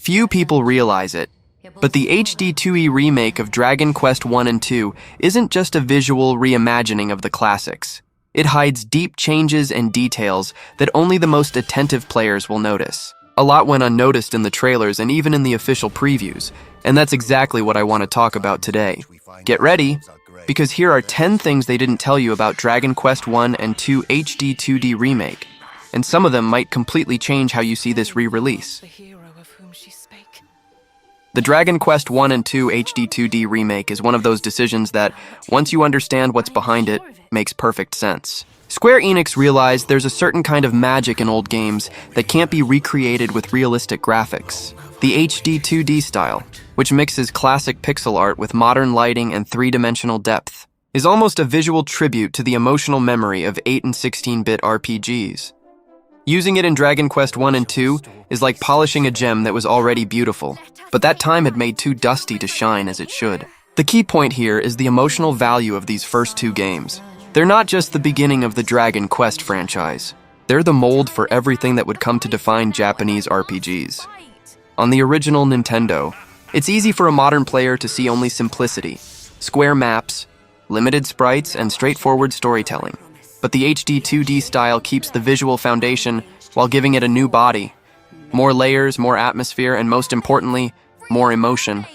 Few people realize it, but the HD-2E remake of Dragon Quest I and II isn't just a visual reimagining of the classics. It hides deep changes and details that only the most attentive players will notice. A lot went unnoticed in the trailers and even in the official previews, and that's exactly what I want to talk about today. Get ready, because here are 10 things they didn't tell you about Dragon Quest I and II HD-2D remake, and some of them might completely change how you see this re-release. The Dragon Quest I and II HD-2D remake is one of those decisions that, once you understand what's behind it, makes perfect sense. Square Enix realized there's a certain kind of magic in old games that can't be recreated with realistic graphics. The HD-2D style, which mixes classic pixel art with modern lighting and three-dimensional depth, is almost a visual tribute to the emotional memory of 8 and 16-bit RPGs. Using it in Dragon Quest I and II is like polishing a gem that was already beautiful, but that time had made too dusty to shine as it should. The key point here is the emotional value of these first two games. They're not just the beginning of the Dragon Quest franchise. They're the mold for everything that would come to define Japanese RPGs. On the original Nintendo, it's easy for a modern player to see only simplicity, square maps, limited sprites, and straightforward storytelling. But the HD-2D style keeps the visual foundation while giving it a new body. More layers, more atmosphere, and most importantly, more emotion.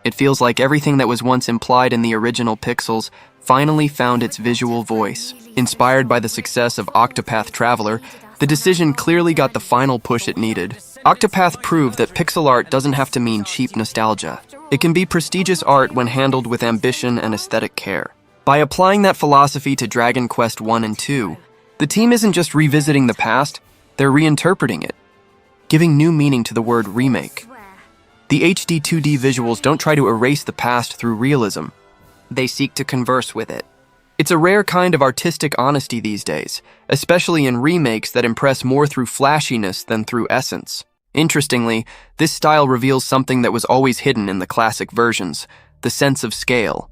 It feels like everything that was once implied in the original pixels finally found its visual voice. Inspired by the success of Octopath Traveler, the decision clearly got the final push it needed. Octopath proved that pixel art doesn't have to mean cheap nostalgia. It can be prestigious art when handled with ambition and aesthetic care. By applying that philosophy to Dragon Quest I and II, the team isn't just revisiting the past, they're reinterpreting it, giving new meaning to the word remake. The HD-2D visuals don't try to erase the past through realism. They seek to converse with it. It's a rare kind of artistic honesty these days, especially in remakes that impress more through flashiness than through essence. Interestingly, this style reveals something that was always hidden in the classic versions, the sense of scale.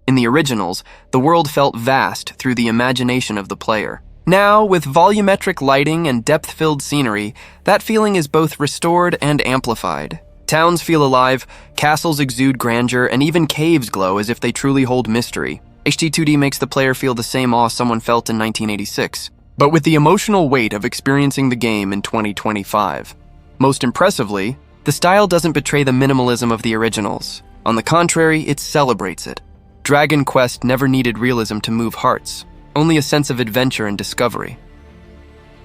In the originals, the world felt vast through the imagination of the player. Now, with volumetric lighting and depth-filled scenery, that feeling is both restored and amplified. Towns feel alive, castles exude grandeur, and even caves glow as if they truly hold mystery. HD-2D makes the player feel the same awe someone felt in 1986, but with the emotional weight of experiencing the game in 2025. Most impressively, the style doesn't betray the minimalism of the originals. On the contrary, it celebrates it. Dragon Quest never needed realism to move hearts, only a sense of adventure and discovery.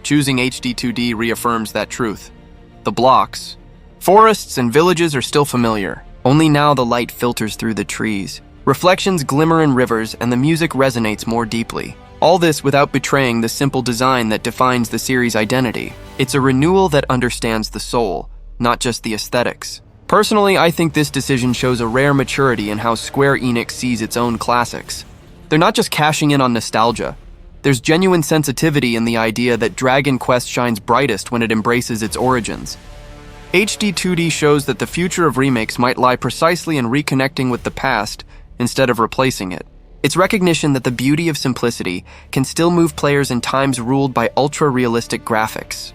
Choosing HD-2D reaffirms that truth. The blocks, forests, and villages are still familiar, only now the light filters through the trees. Reflections glimmer in rivers, and the music resonates more deeply. All this without betraying the simple design that defines the series' identity. It's a renewal that understands the soul, not just the aesthetics. Personally, I think this decision shows a rare maturity in how Square Enix sees its own classics. They're not just cashing in on nostalgia. There's genuine sensitivity in the idea that Dragon Quest shines brightest when it embraces its origins. HD-2D shows that the future of remakes might lie precisely in reconnecting with the past instead of replacing it. It's recognition that the beauty of simplicity can still move players in times ruled by ultra-realistic graphics.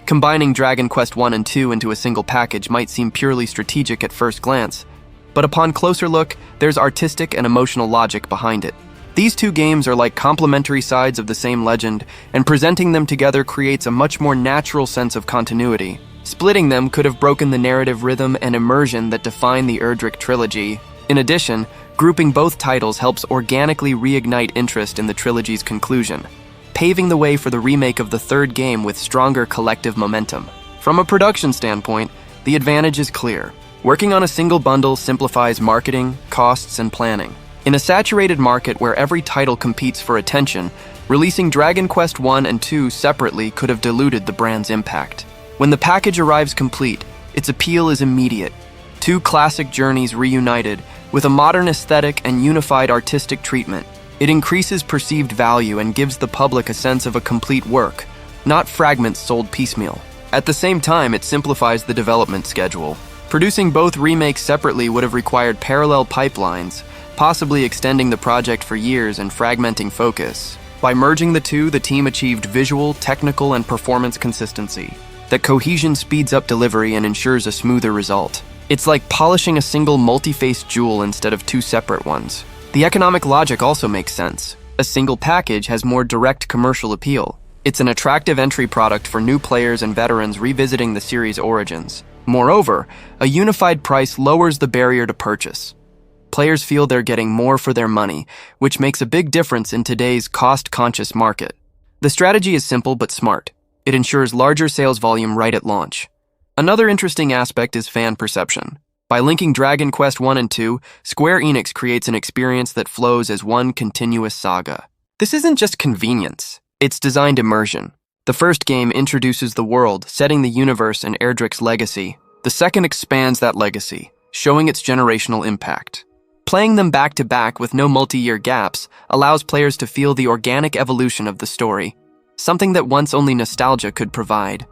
Combining Dragon Quest I and II into a single package might seem purely strategic at first glance, but upon closer look, there's artistic and emotional logic behind it. These two games are like complementary sides of the same legend, and presenting them together creates a much more natural sense of continuity. Splitting them could have broken the narrative rhythm and immersion that define the Erdrick trilogy. In addition, grouping both titles helps organically reignite interest in the trilogy's conclusion, paving the way for the remake of the third game with stronger collective momentum. From a production standpoint, the advantage is clear. Working on a single bundle simplifies marketing, costs, and planning. In a saturated market where every title competes for attention, releasing Dragon Quest I and II separately could have diluted the brand's impact. When the package arrives complete, its appeal is immediate. Two classic journeys reunited, with a modern aesthetic and unified artistic treatment. It increases perceived value and gives the public a sense of a complete work, not fragments sold piecemeal. At the same time, it simplifies the development schedule. Producing both remakes separately would have required parallel pipelines, possibly extending the project for years and fragmenting focus. By merging the two, the team achieved visual, technical, and performance consistency. That cohesion speeds up delivery and ensures a smoother result. It's like polishing a single multi-faced jewel instead of two separate ones. The economic logic also makes sense. A single package has more direct commercial appeal. It's an attractive entry product for new players and veterans revisiting the series' origins. Moreover, a unified price lowers the barrier to purchase. Players feel they're getting more for their money, which makes a big difference in today's cost-conscious market. The strategy is simple but smart. It ensures larger sales volume right at launch. Another interesting aspect is fan perception. By linking Dragon Quest 1 and 2, Square Enix creates an experience that flows as one continuous saga. This isn't just convenience, it's designed immersion. The first game introduces the world, setting the universe and Erdrick's legacy. The second expands that legacy, showing its generational impact. Playing them back-to-back with no multi-year gaps allows players to feel the organic evolution of the story, something that once only nostalgia could provide.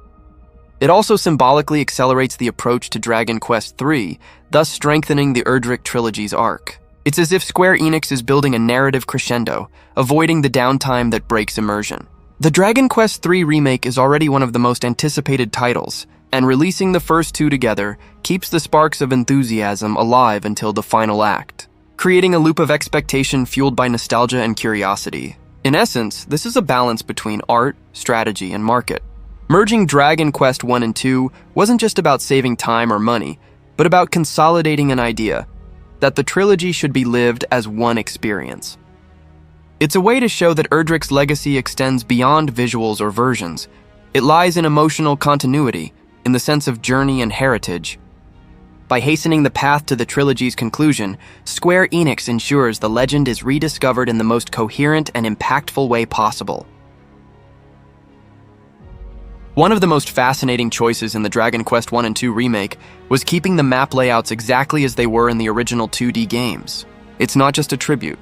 It also symbolically accelerates the approach to Dragon Quest III, thus strengthening the Erdrick trilogy's arc. It's as if Square Enix is building a narrative crescendo, avoiding the downtime that breaks immersion. The Dragon Quest III remake is already one of the most anticipated titles, and releasing the first two together keeps the sparks of enthusiasm alive until the final act, creating a loop of expectation fueled by nostalgia and curiosity. In essence, this is a balance between art, strategy, and market. Merging Dragon Quest 1 and 2 wasn't just about saving time or money, but about consolidating an idea that the trilogy should be lived as one experience. It's a way to show that Erdrick's legacy extends beyond visuals or versions. It lies in emotional continuity, in the sense of journey and heritage. By hastening the path to the trilogy's conclusion, Square Enix ensures the legend is rediscovered in the most coherent and impactful way possible. One of the most fascinating choices in the Dragon Quest 1 and 2 remake was keeping the map layouts exactly as they were in the original 2D games. It's not just a tribute,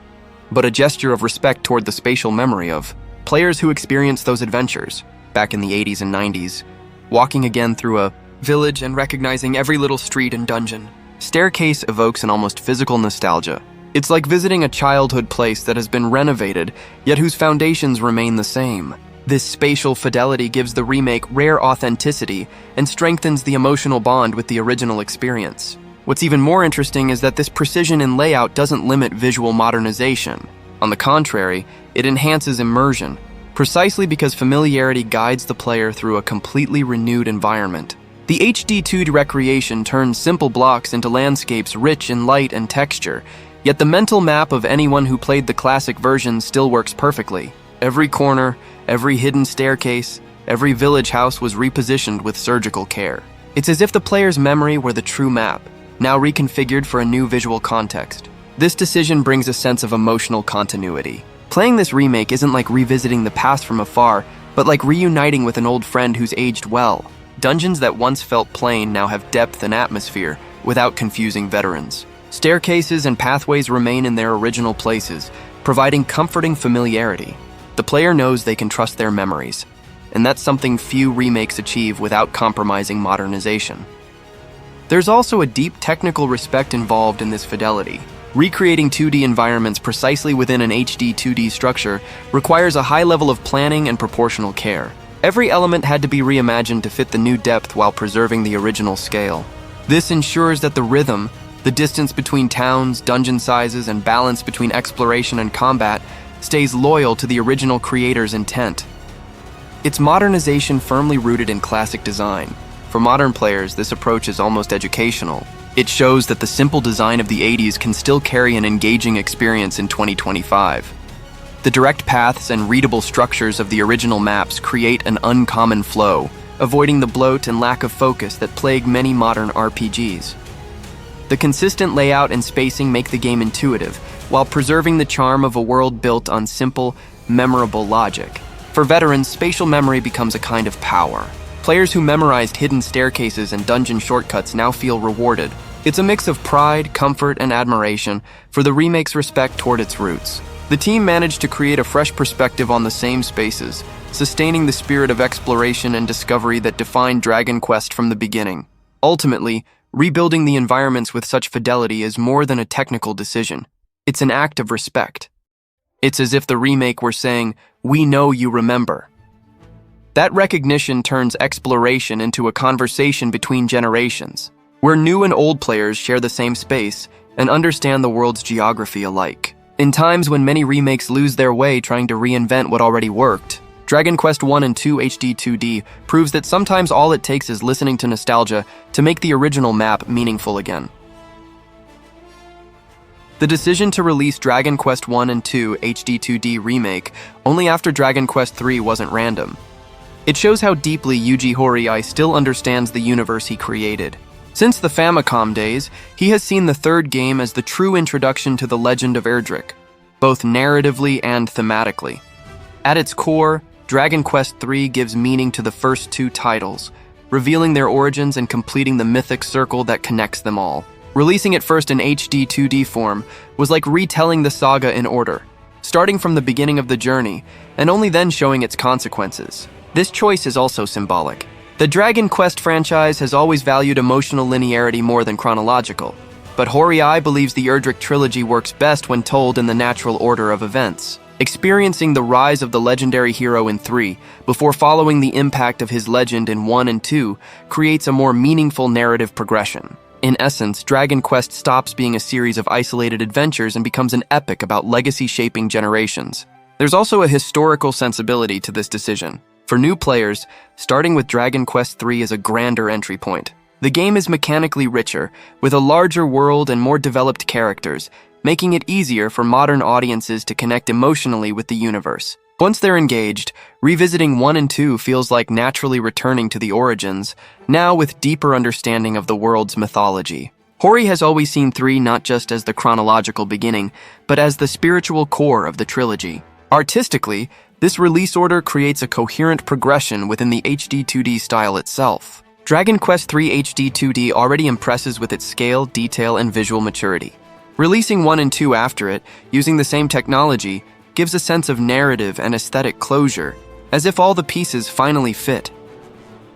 but a gesture of respect toward the spatial memory of players who experienced those adventures back in the 80s and 90s, walking again through a village and recognizing every little street and dungeon. Staircase evokes an almost physical nostalgia. It's like visiting a childhood place that has been renovated, yet whose foundations remain the same. This spatial fidelity gives the remake rare authenticity and strengthens the emotional bond with the original experience. What's even more interesting is that this precision in layout doesn't limit visual modernization. On the contrary, it enhances immersion, precisely because familiarity guides the player through a completely renewed environment. The HD-2D recreation turns simple blocks into landscapes rich in light and texture, yet the mental map of anyone who played the classic version still works perfectly. Every corner, every hidden staircase, every village house was repositioned with surgical care. It's as if the player's memory were the true map, now reconfigured for a new visual context. This decision brings a sense of emotional continuity. Playing this remake isn't like revisiting the past from afar, but like reuniting with an old friend who's aged well. Dungeons that once felt plain now have depth and atmosphere, without confusing veterans. Staircases and pathways remain in their original places, providing comforting familiarity. The player knows they can trust their memories, and that's something few remakes achieve without compromising modernization. There's also a deep technical respect involved in this fidelity. Recreating 2D environments precisely within an HD-2D structure requires a high level of planning and proportional care. Every element had to be reimagined to fit the new depth while preserving the original scale. This ensures that the rhythm, the distance between towns, dungeon sizes, and balance between exploration and combat stays loyal to the original creator's intent. It's modernization firmly rooted in classic design. For modern players, this approach is almost educational. It shows that the simple design of the 80s can still carry an engaging experience in 2025. The direct paths and readable structures of the original maps create an uncommon flow, avoiding the bloat and lack of focus that plague many modern RPGs. The consistent layout and spacing make the game intuitive, while preserving the charm of a world built on simple, memorable logic. For veterans, spatial memory becomes a kind of power. Players who memorized hidden staircases and dungeon shortcuts now feel rewarded. It's a mix of pride, comfort, and admiration for the remake's respect toward its roots. The team managed to create a fresh perspective on the same spaces, sustaining the spirit of exploration and discovery that defined Dragon Quest from the beginning. Ultimately, rebuilding the environments with such fidelity is more than a technical decision. It's an act of respect. It's as if the remake were saying, "We know you remember." That recognition turns exploration into a conversation between generations, where new and old players share the same space and understand the world's geography alike. In times when many remakes lose their way trying to reinvent what already worked, Dragon Quest I and II HD-2D proves that sometimes all it takes is listening to nostalgia to make the original map meaningful again. The decision to release Dragon Quest I and II HD-2D Remake only after Dragon Quest III wasn't random. It shows how deeply Yuji Horii still understands the universe he created. Since the Famicom days, he has seen the third game as the true introduction to the legend of Erdrick, both narratively and thematically. At its core, Dragon Quest III gives meaning to the first two titles, revealing their origins and completing the mythic circle that connects them all. Releasing it first in HD-2D form was like retelling the saga in order, starting from the beginning of the journey, and only then showing its consequences. This choice is also symbolic. The Dragon Quest franchise has always valued emotional linearity more than chronological, but Horii believes the Erdrick trilogy works best when told in the natural order of events. Experiencing the rise of the legendary hero in 3, before following the impact of his legend in 1 and 2, creates a more meaningful narrative progression. In essence, Dragon Quest stops being a series of isolated adventures and becomes an epic about legacy shaping generations. There's also a historical sensibility to this decision. For new players, starting with Dragon Quest III is a grander entry point. The game is mechanically richer, with a larger world and more developed characters, making it easier for modern audiences to connect emotionally with the universe. Once they're engaged, revisiting 1 and 2 feels like naturally returning to the origins, now with deeper understanding of the world's mythology. Horii has always seen 3 not just as the chronological beginning, but as the spiritual core of the trilogy. Artistically, this release order creates a coherent progression within the HD-2D style itself. Dragon Quest III HD-2D already impresses with its scale, detail, and visual maturity. Releasing 1 and 2 after it, using the same technology, gives a sense of narrative and aesthetic closure, as if all the pieces finally fit.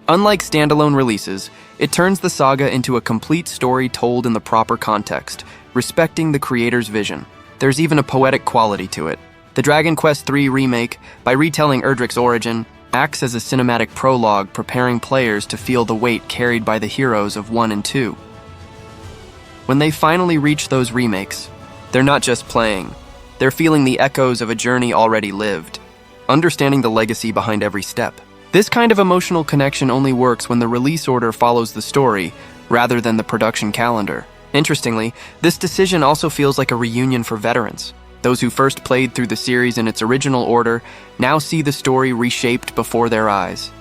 Unlike standalone releases, it turns the saga into a complete story told in the proper context, respecting the creator's vision. There's even a poetic quality to it. The Dragon Quest III Remake, by retelling Erdrick's origin, acts as a cinematic prologue preparing players to feel the weight carried by the heroes of 1 and 2. When they finally reach those remakes, they're not just playing, they're feeling the echoes of a journey already lived, understanding the legacy behind every step. This kind of emotional connection only works when the release order follows the story, rather than the production calendar. Interestingly, this decision also feels like a reunion for veterans. Those who first played through the series in its original order now see the story reshaped before their eyes,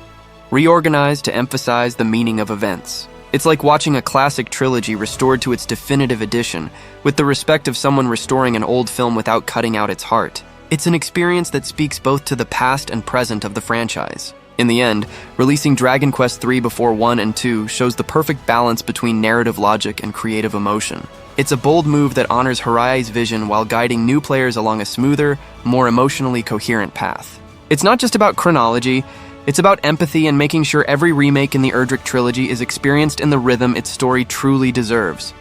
reorganized to emphasize the meaning of events. It's like watching a classic trilogy restored to its definitive edition, with the respect of someone restoring an old film without cutting out its heart. It's an experience that speaks both to the past and present of the franchise. In the end, releasing Dragon Quest III before 1 and 2 shows the perfect balance between narrative logic and creative emotion. It's a bold move that honors Horii's vision while guiding new players along a smoother, more emotionally coherent path. It's not just about chronology, it's about empathy and making sure every remake in the Erdrick trilogy is experienced in the rhythm its story truly deserves.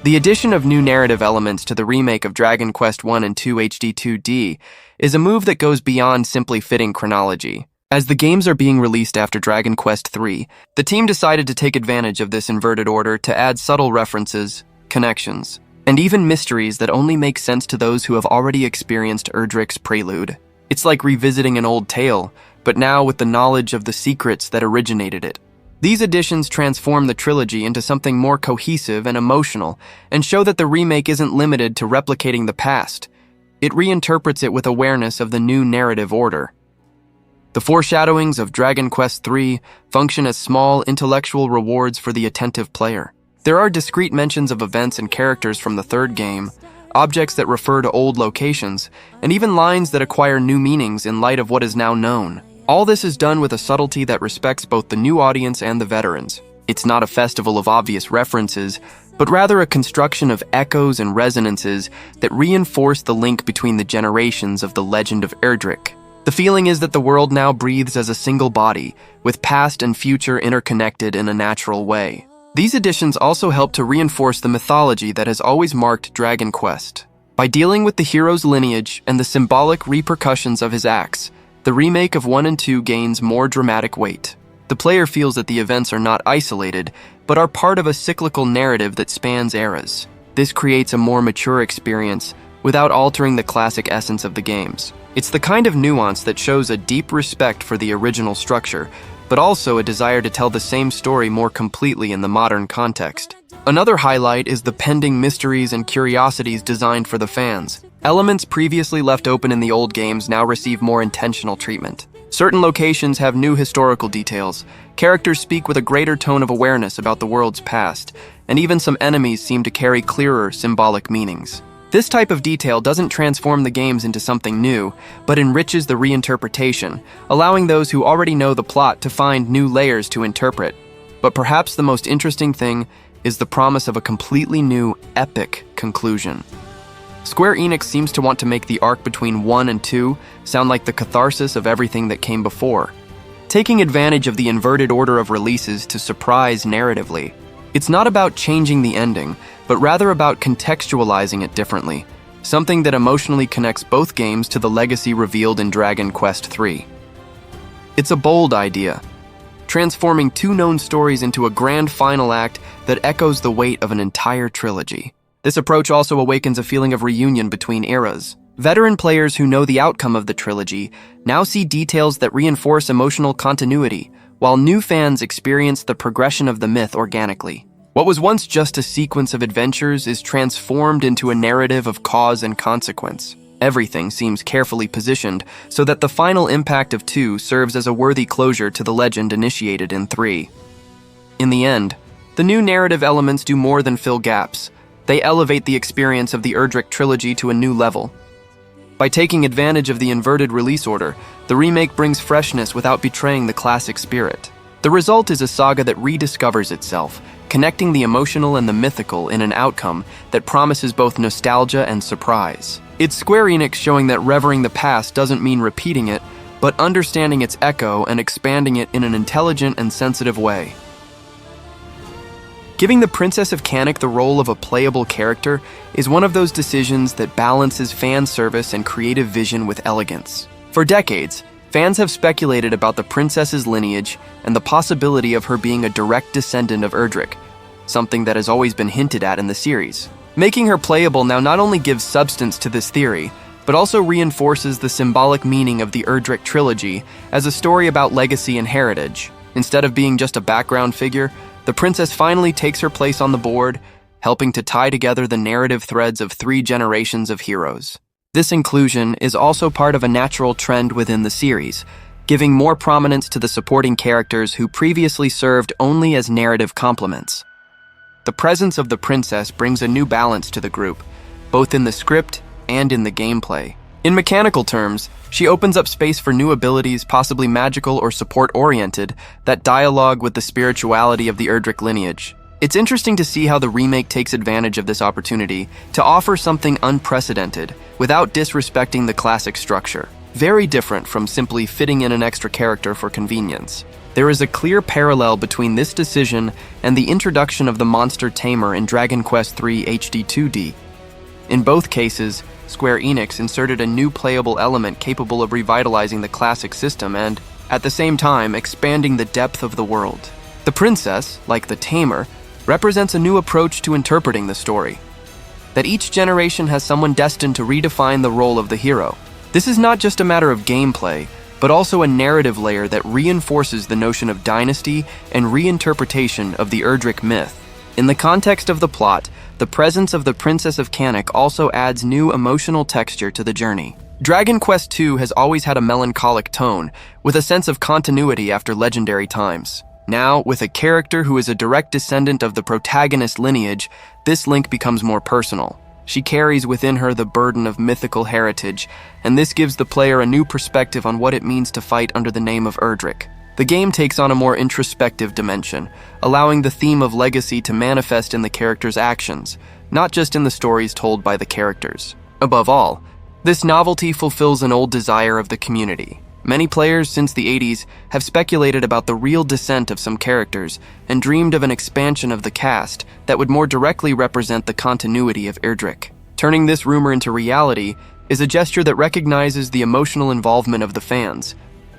The addition of new narrative elements to the remake of Dragon Quest I and II HD-2D is a move that goes beyond simply fitting chronology. As the games are being released after Dragon Quest III, the team decided to take advantage of this inverted order to add subtle references, connections, and even mysteries that only make sense to those who have already experienced Erdrick's prelude. It's like revisiting an old tale, but now with the knowledge of the secrets that originated it. These additions transform the trilogy into something more cohesive and emotional, and show that the remake isn't limited to replicating the past. It reinterprets it with awareness of the new narrative order. The foreshadowings of Dragon Quest III function as small intellectual rewards for the attentive player. There are discrete mentions of events and characters from the third game, objects that refer to old locations, and even lines that acquire new meanings in light of what is now known. All this is done with a subtlety that respects both the new audience and the veterans. It's not a festival of obvious references, but rather a construction of echoes and resonances that reinforce the link between the generations of the legend of Erdrick. The feeling is that the world now breathes as a single body, with past and future interconnected in a natural way. These additions also help to reinforce the mythology that has always marked Dragon Quest. By dealing with the hero's lineage and the symbolic repercussions of his acts, the remake of 1 and 2 gains more dramatic weight. The player feels that the events are not isolated, but are part of a cyclical narrative that spans eras. This creates a more mature experience without altering the classic essence of the games. It's the kind of nuance that shows a deep respect for the original structure, but also a desire to tell the same story more completely in the modern context. Another highlight is the pending mysteries and curiosities designed for the fans. Elements previously left open in the old games now receive more intentional treatment. Certain locations have new historical details, characters speak with a greater tone of awareness about the world's past, and even some enemies seem to carry clearer symbolic meanings. This type of detail doesn't transform the games into something new, but enriches the reinterpretation, allowing those who already know the plot to find new layers to interpret. But perhaps the most interesting thing is the promise of a completely new, epic conclusion. Square Enix seems to want to make the arc between 1 and 2 sound like the catharsis of everything that came before, taking advantage of the inverted order of releases to surprise narratively. It's not about changing the ending, but rather about contextualizing it differently, something that emotionally connects both games to the legacy revealed in Dragon Quest III. It's a bold idea, transforming 2 known stories into a grand final act that echoes the weight of an entire trilogy. This approach also awakens a feeling of reunion between eras. Veteran players who know the outcome of the trilogy now see details that reinforce emotional continuity, while new fans experience the progression of the myth organically. What was once just a sequence of adventures is transformed into a narrative of cause and consequence. Everything seems carefully positioned so that the final impact of 2 serves as a worthy closure to the legend initiated in 3. In the end, the new narrative elements do more than fill gaps. They elevate the experience of the Erdrick trilogy to a new level. By taking advantage of the inverted release order, the remake brings freshness without betraying the classic spirit. The result is a saga that rediscovers itself, connecting the emotional and the mythical in an outcome that promises both nostalgia and surprise. It's Square Enix showing that revering the past doesn't mean repeating it, but understanding its echo and expanding it in an intelligent and sensitive way. Giving the Princess of Cannock the role of a playable character is one of those decisions that balances fan service and creative vision with elegance. For decades, fans have speculated about the princess's lineage and the possibility of her being a direct descendant of Erdrick, something that has always been hinted at in the series. Making her playable now not only gives substance to this theory, but also reinforces the symbolic meaning of the Erdrick trilogy as a story about legacy and heritage. Instead of being just a background figure, the princess finally takes her place on the board, helping to tie together the narrative threads of 3 generations of heroes. This inclusion is also part of a natural trend within the series, giving more prominence to the supporting characters who previously served only as narrative complements. The presence of the princess brings a new balance to the group, both in the script and in the gameplay. In mechanical terms, she opens up space for new abilities, possibly magical or support-oriented, that dialogue with the spirituality of the Erdrick lineage. It's interesting to see how the remake takes advantage of this opportunity to offer something unprecedented without disrespecting the classic structure. Very different from simply fitting in an extra character for convenience. There is a clear parallel between this decision and the introduction of the monster tamer in Dragon Quest III HD-2D. In both cases, Square Enix inserted a new playable element capable of revitalizing the classic system and, at the same time, expanding the depth of the world. The princess, like the tamer, represents a new approach to interpreting the story. That each generation has someone destined to redefine the role of the hero. This is not just a matter of gameplay, but also a narrative layer that reinforces the notion of dynasty and reinterpretation of the Erdrick myth. In the context of the plot, the presence of the Princess of Cannock also adds new emotional texture to the journey. Dragon Quest II has always had a melancholic tone, with a sense of continuity after legendary times. Now, with a character who is a direct descendant of the protagonist lineage, this link becomes more personal. She carries within her the burden of mythical heritage, and this gives the player a new perspective on what it means to fight under the name of Erdrick. The game takes on a more introspective dimension, allowing the theme of legacy to manifest in the character's actions, not just in the stories told by the characters. Above all, this novelty fulfills an old desire of the community. Many players since the 80s have speculated about the real descent of some characters and dreamed of an expansion of the cast that would more directly represent the continuity of Erdrick. Turning this rumor into reality is a gesture that recognizes the emotional involvement of the fans,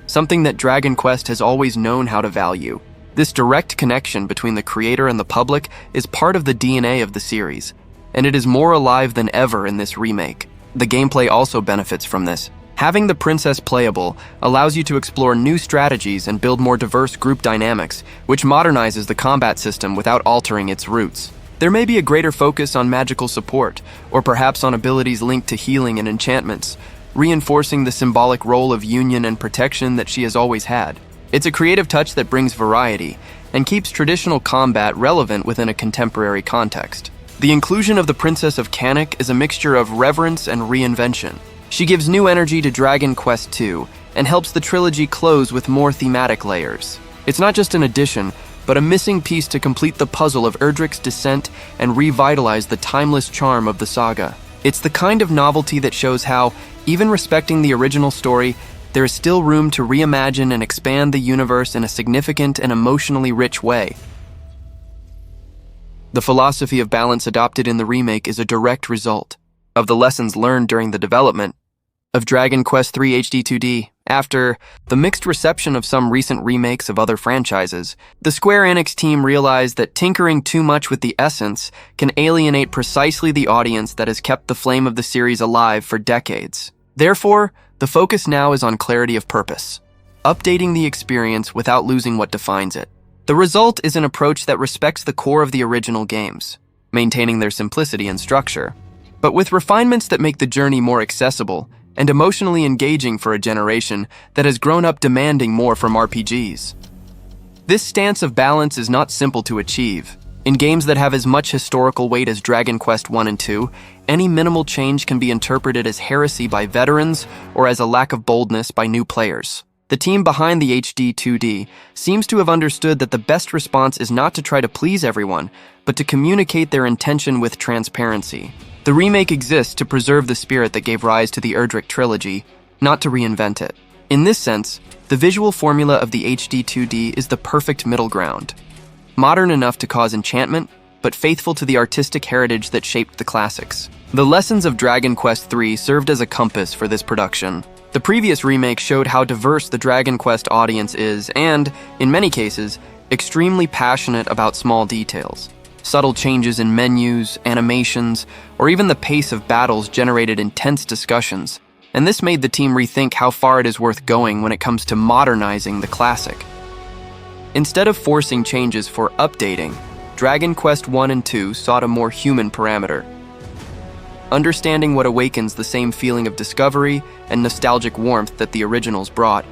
something that Dragon Quest has always known how to value. This direct connection between the creator and the public is part of the DNA of the series, and it is more alive than ever in this remake. The gameplay also benefits from this. Having the princess playable allows you to explore new strategies and build more diverse group dynamics, which modernizes the combat system without altering its roots. There may be a greater focus on magical support, or perhaps on abilities linked to healing and enchantments, reinforcing the symbolic role of union and protection that she has always had. It's a creative touch that brings variety and keeps traditional combat relevant within a contemporary context. The inclusion of the Princess of Cannock is a mixture of reverence and reinvention. She gives new energy to Dragon Quest II and helps the trilogy close with more thematic layers. It's not just an addition, but a missing piece to complete the puzzle of Erdrick's descent and revitalize the timeless charm of the saga. It's the kind of novelty that shows how, even respecting the original story, there is still room to reimagine and expand the universe in a significant and emotionally rich way. The philosophy of balance adopted in the remake is a direct result of the lessons learned during the development of Dragon Quest III HD-2D. After the mixed reception of some recent remakes of other franchises, the Square Enix team realized that tinkering too much with the essence can alienate precisely the audience that has kept the flame of the series alive for decades. Therefore, the focus now is on clarity of purpose, updating the experience without losing what defines it. The result is an approach that respects the core of the original games, maintaining their simplicity and structure, but with refinements that make the journey more accessible and emotionally engaging for a generation that has grown up demanding more from RPGs. This stance of balance is not simple to achieve. In games that have as much historical weight as Dragon Quest I and II, any minimal change can be interpreted as heresy by veterans or as a lack of boldness by new players. The team behind the HD-2D seems to have understood that the best response is not to try to please everyone, but to communicate their intention with transparency. The remake exists to preserve the spirit that gave rise to the Erdrick trilogy, not to reinvent it. In this sense, the visual formula of the HD-2D is the perfect middle ground. Modern enough to cause enchantment, but faithful to the artistic heritage that shaped the classics. The lessons of Dragon Quest III served as a compass for this production. The previous remake showed how diverse the Dragon Quest audience is and, in many cases, extremely passionate about small details. Subtle changes in menus, animations, or even the pace of battles generated intense discussions, and this made the team rethink how far it is worth going when it comes to modernizing the classic. Instead of forcing changes for updating, Dragon Quest I and II sought a more human parameter, understanding what awakens the same feeling of discovery and nostalgic warmth that the originals brought,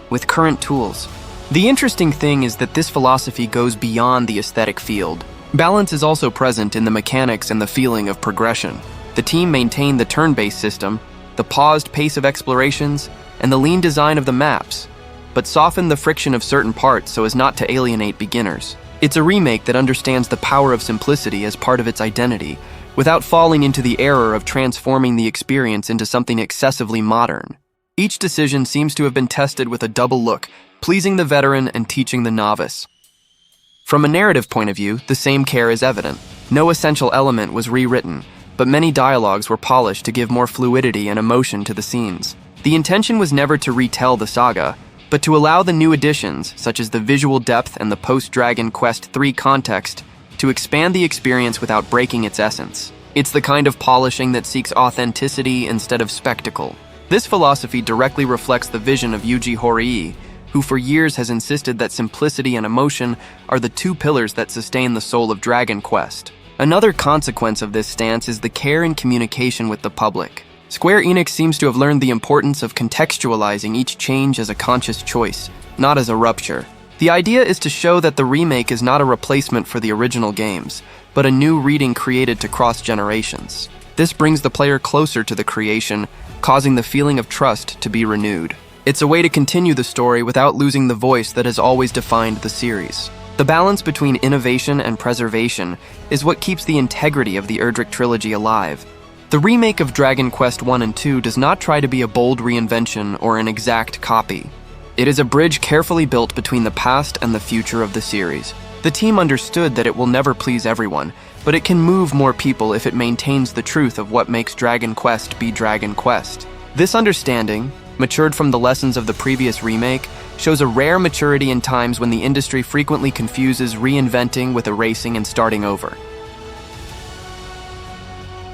with current tools. The interesting thing is that this philosophy goes beyond the aesthetic field. Balance is also present in the mechanics and the feeling of progression. The team maintained the turn-based system, the paused pace of explorations, and the lean design of the maps, but softened the friction of certain parts so as not to alienate beginners. It's a remake that understands the power of simplicity as part of its identity, without falling into the error of transforming the experience into something excessively modern. Each decision seems to have been tested with a double look, pleasing the veteran and teaching the novice. From a narrative point of view, the same care is evident. No essential element was rewritten, but many dialogues were polished to give more fluidity and emotion to the scenes. The intention was never to retell the saga, but to allow the new additions, such as the visual depth and the post-Dragon Quest III context, to expand the experience without breaking its essence. It's the kind of polishing that seeks authenticity instead of spectacle. This philosophy directly reflects the vision of Yuji Horii, who for years has insisted that simplicity and emotion are the two pillars that sustain the soul of Dragon Quest. Another consequence of this stance is the care and communication with the public. Square Enix seems to have learned the importance of contextualizing each change as a conscious choice, not as a rupture. The idea is to show that the remake is not a replacement for the original games, but a new reading created to cross generations. This brings the player closer to the creation, causing the feeling of trust to be renewed. It's a way to continue the story without losing the voice that has always defined the series. The balance between innovation and preservation is what keeps the integrity of the Erdrick trilogy alive. The remake of Dragon Quest I and II does not try to be a bold reinvention or an exact copy. It is a bridge carefully built between the past and the future of the series. The team understood that it will never please everyone, but it can move more people if it maintains the truth of what makes Dragon Quest be Dragon Quest. This understanding, matured from the lessons of the previous remake, shows a rare maturity in times when the industry frequently confuses reinventing with erasing and starting over.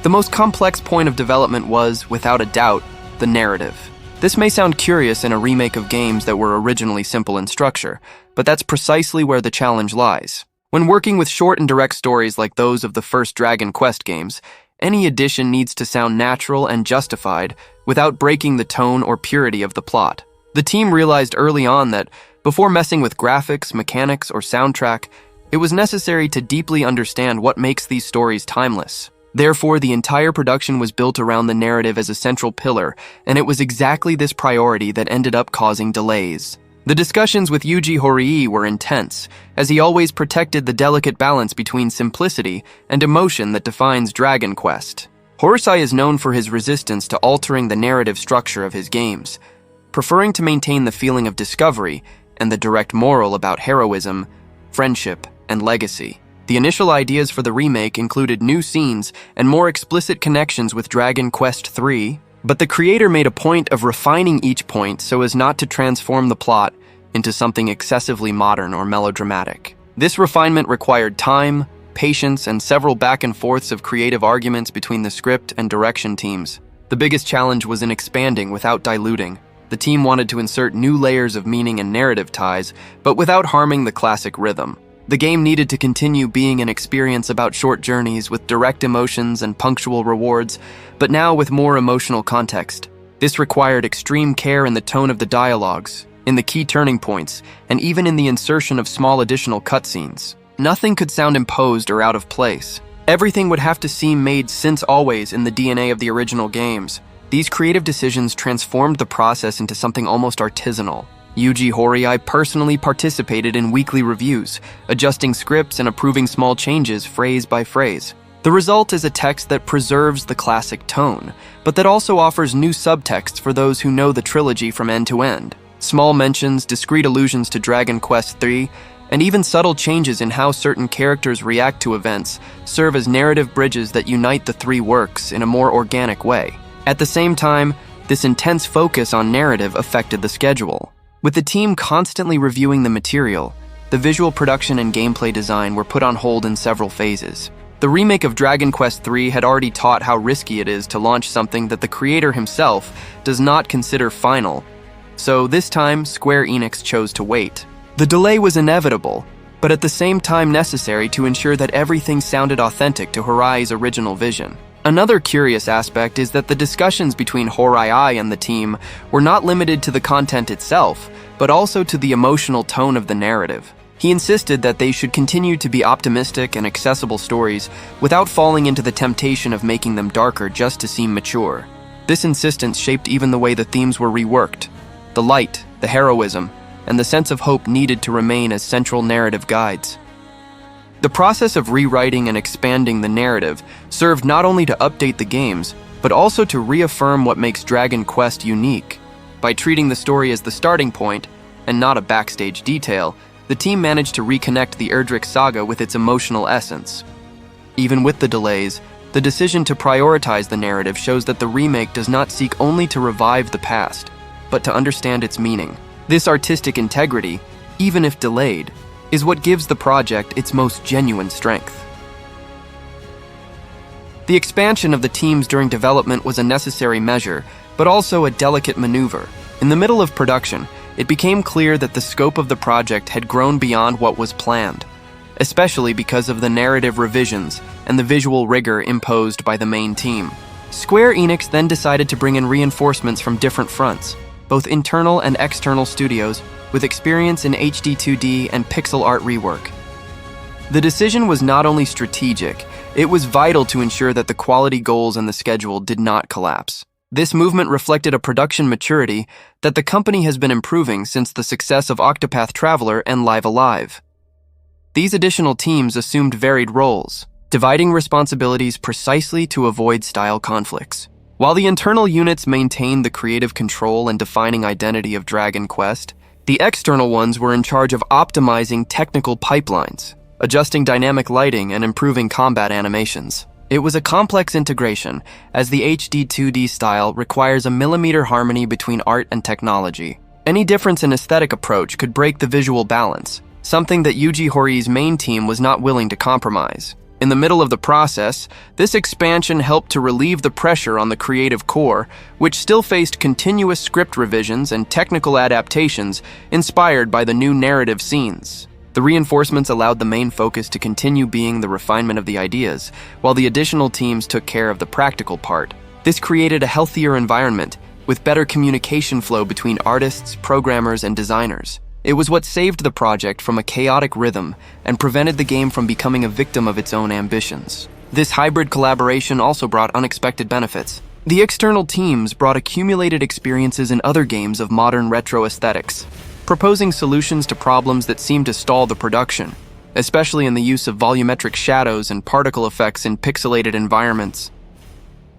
The most complex point of development was, without a doubt, the narrative. This may sound curious in a remake of games that were originally simple in structure, but that's precisely where the challenge lies. When working with short and direct stories like those of the first Dragon Quest games, any addition needs to sound natural and justified without breaking the tone or purity of the plot. The team realized early on that, before messing with graphics, mechanics, or soundtrack, it was necessary to deeply understand what makes these stories timeless. Therefore, the entire production was built around the narrative as a central pillar, and it was exactly this priority that ended up causing delays. The discussions with Yuji Horii were intense, as he always protected the delicate balance between simplicity and emotion that defines Dragon Quest. Horii is known for his resistance to altering the narrative structure of his games, preferring to maintain the feeling of discovery and the direct moral about heroism, friendship, and legacy. The initial ideas for the remake included new scenes and more explicit connections with Dragon Quest III, but the creator made a point of refining each point so as not to transform the plot into something excessively modern or melodramatic. This refinement required time, patience, and several back and forths of creative arguments between the script and direction teams. The biggest challenge was in expanding without diluting. The team wanted to insert new layers of meaning and narrative ties, but without harming the classic rhythm. The game needed to continue being an experience about short journeys with direct emotions and punctual rewards, but now with more emotional context. This required extreme care in the tone of the dialogues, in the key turning points, and even in the insertion of small additional cutscenes. Nothing could sound imposed or out of place. Everything would have to seem made since always in the DNA of the original games. These creative decisions transformed the process into something almost artisanal. Yuji Horii personally participated in weekly reviews, adjusting scripts and approving small changes phrase by phrase. The result is a text that preserves the classic tone, but that also offers new subtext for those who know the trilogy from end to end. Small mentions, discrete allusions to Dragon Quest III, and even subtle changes in how certain characters react to events serve as narrative bridges that unite the three works in a more organic way. At the same time, this intense focus on narrative affected the schedule. With the team constantly reviewing the material, the visual production and gameplay design were put on hold in several phases. The remake of Dragon Quest III had already taught how risky it is to launch something that the creator himself does not consider final, so this time Square Enix chose to wait. The delay was inevitable, but at the same time necessary to ensure that everything sounded authentic to Horii's original vision. Another curious aspect is that the discussions between Horii and the team were not limited to the content itself, but also to the emotional tone of the narrative. He insisted that they should continue to be optimistic and accessible stories without falling into the temptation of making them darker just to seem mature. This insistence shaped even the way the themes were reworked. The light, the heroism, and the sense of hope needed to remain as central narrative guides. The process of rewriting and expanding the narrative served not only to update the games, but also to reaffirm what makes Dragon Quest unique. By treating the story as the starting point, and not a backstage detail, the team managed to reconnect the Erdrick saga with its emotional essence. Even with the delays, the decision to prioritize the narrative shows that the remake does not seek only to revive the past, but to understand its meaning. This artistic integrity, even if delayed, is what gives the project its most genuine strength. The expansion of the teams during development was a necessary measure, but also a delicate maneuver. In the middle of production, it became clear that the scope of the project had grown beyond what was planned, especially because of the narrative revisions and the visual rigor imposed by the main team. Square Enix then decided to bring in reinforcements from different fronts, both internal and external studios, with experience in HD-2D and pixel art rework. The decision was not only strategic, it was vital to ensure that the quality goals and the schedule did not collapse. This movement reflected a production maturity that the company has been improving since the success of Octopath Traveler and Live Alive. These additional teams assumed varied roles, dividing responsibilities precisely to avoid style conflicts. While the internal units maintained the creative control and defining identity of Dragon Quest, The external ones were in charge of optimizing technical pipelines, adjusting dynamic lighting, and improving combat animations. It was a complex integration, as the HD-2D style requires a millimeter harmony between art and technology. Any difference in aesthetic approach could break the visual balance, something that Yuji Horíi's main team was not willing to compromise. In the middle of the process, this expansion helped to relieve the pressure on the creative core, which still faced continuous script revisions and technical adaptations inspired by the new narrative scenes. The reinforcements allowed the main focus to continue being the refinement of the ideas, while the additional teams took care of the practical part. This created a healthier environment, with better communication flow between artists, programmers, and designers. It was what saved the project from a chaotic rhythm and prevented the game from becoming a victim of its own ambitions. This hybrid collaboration also brought unexpected benefits. The external teams brought accumulated experiences in other games of modern retro aesthetics, proposing solutions to problems that seemed to stall the production, especially in the use of volumetric shadows and particle effects in pixelated environments.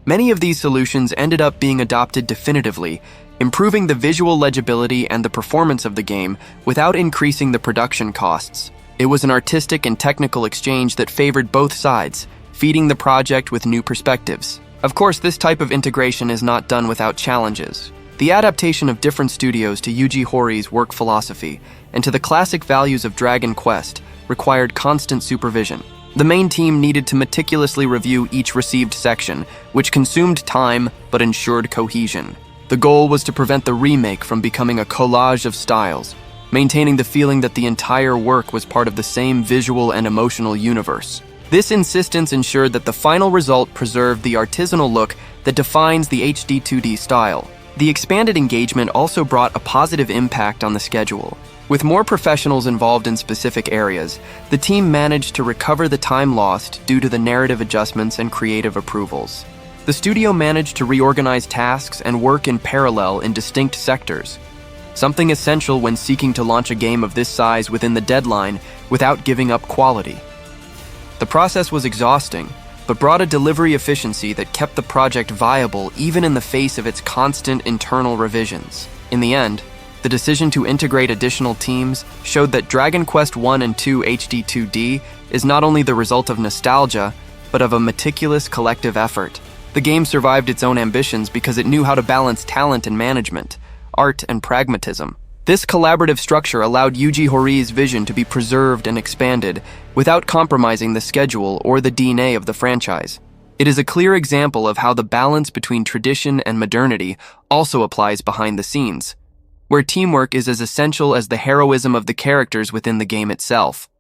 Many of these solutions ended up being adopted definitively, improving the visual legibility and the performance of the game without increasing the production costs. It was an artistic and technical exchange that favored both sides, feeding the project with new perspectives. Of course, this type of integration is not done without challenges. The adaptation of different studios to Yuji Horíi's work philosophy and to the classic values of Dragon Quest required constant supervision. The main team needed to meticulously review each received section, which consumed time but ensured cohesion. The goal was to prevent the remake from becoming a collage of styles, maintaining the feeling that the entire work was part of the same visual and emotional universe. This insistence ensured that the final result preserved the artisanal look that defines the HD-2D style. The expanded engagement also brought a positive impact on the schedule. With more professionals involved in specific areas, the team managed to recover the time lost due to the narrative adjustments and creative approvals. The studio managed to reorganize tasks and work in parallel in distinct sectors, something essential when seeking to launch a game of this size within the deadline without giving up quality. The process was exhausting, but brought a delivery efficiency that kept the project viable even in the face of its constant internal revisions. In the end, the decision to integrate additional teams showed that Dragon Quest I and II HD-2D is not only the result of nostalgia, but of a meticulous collective effort. The game survived its own ambitions because it knew how to balance talent and management, art and pragmatism. This collaborative structure allowed Yuji Horíi's vision to be preserved and expanded without compromising the schedule or the DNA of the franchise. It is a clear example of how the balance between tradition and modernity also applies behind the scenes, where teamwork is as essential as the heroism of the characters within the game itself.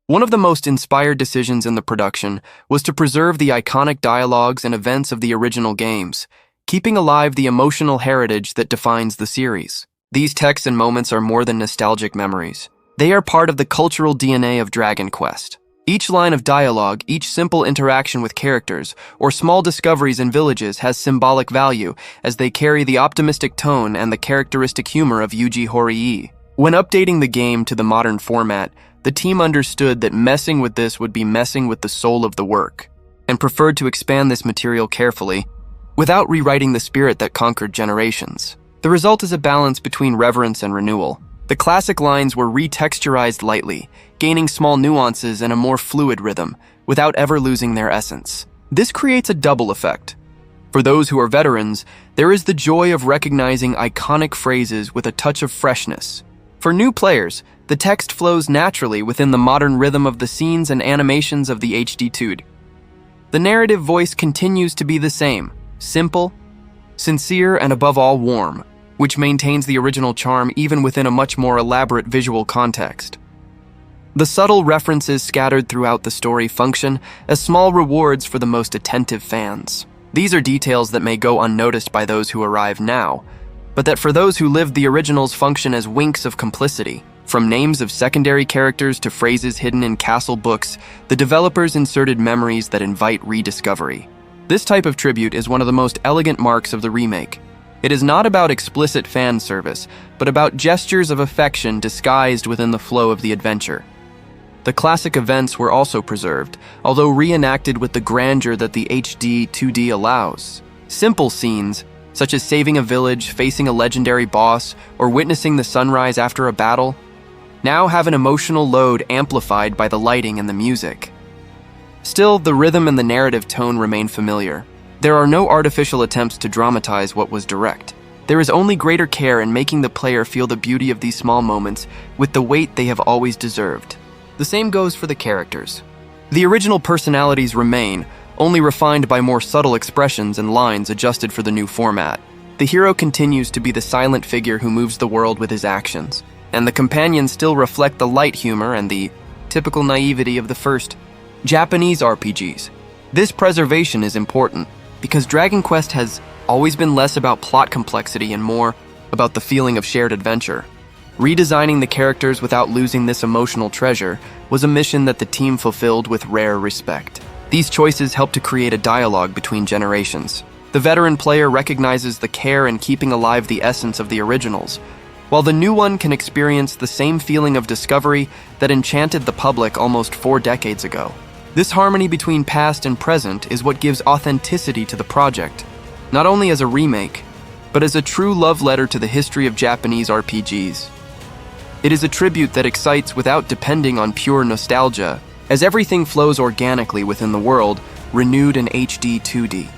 One of the most inspired decisions in the production was to preserve the iconic dialogues and events of the original games, keeping alive the emotional heritage that defines the series. These texts and moments are more than nostalgic memories. They are part of the cultural DNA of Dragon Quest. Each line of dialogue, each simple interaction with characters, or small discoveries in villages has symbolic value as they carry the optimistic tone and the characteristic humor of Yuji Horii. When updating the game to the modern format, the team understood that messing with this would be messing with the soul of the work, and preferred to expand this material carefully, without rewriting the spirit that conquered generations. The result is a balance between reverence and renewal. The classic lines were retexturized lightly, gaining small nuances and a more fluid rhythm, without ever losing their essence. This creates a double effect. For those who are veterans, there is the joy of recognizing iconic phrases with a touch of freshness. For new players, the text flows naturally within the modern rhythm of the scenes and animations of the HD-2D. The narrative voice continues to be the same, simple, sincere, and above all warm, which maintains the original charm even within a much more elaborate visual context. The subtle references scattered throughout the story function as small rewards for the most attentive fans. These are details that may go unnoticed by those who arrive now, but that for those who lived the originals function as winks of complicity. From names of secondary characters to phrases hidden in castle books, the developers inserted memories that invite rediscovery. This type of tribute is one of the most elegant marks of the remake. It is not about explicit fan service, but about gestures of affection disguised within the flow of the adventure. The classic events were also preserved, although reenacted with the grandeur that the HD-2D allows. Simple scenes, such as saving a village, facing a legendary boss, or witnessing the sunrise after a battle, now have an emotional load amplified by the lighting and the music. Still, the rhythm and the narrative tone remain familiar. There are no artificial attempts to dramatize what was direct. There is only greater care in making the player feel the beauty of these small moments with the weight they have always deserved. The same goes for the characters. The original personalities remain, only refined by more subtle expressions and lines adjusted for the new format. The hero continues to be the silent figure who moves the world with his actions, and the companions still reflect the light humor and the typical naivety of the first Japanese RPGs. This preservation is important because Dragon Quest has always been less about plot complexity and more about the feeling of shared adventure. Redesigning the characters without losing this emotional treasure was a mission that the team fulfilled with rare respect. These choices help to create a dialogue between generations. The veteran player recognizes the care in keeping alive the essence of the originals, while the new one can experience the same feeling of discovery that enchanted the public almost 4 decades ago. This harmony between past and present is what gives authenticity to the project, not only as a remake, but as a true love letter to the history of Japanese RPGs. It is a tribute that excites without depending on pure nostalgia, as everything flows organically within the world, renewed in HD 2D.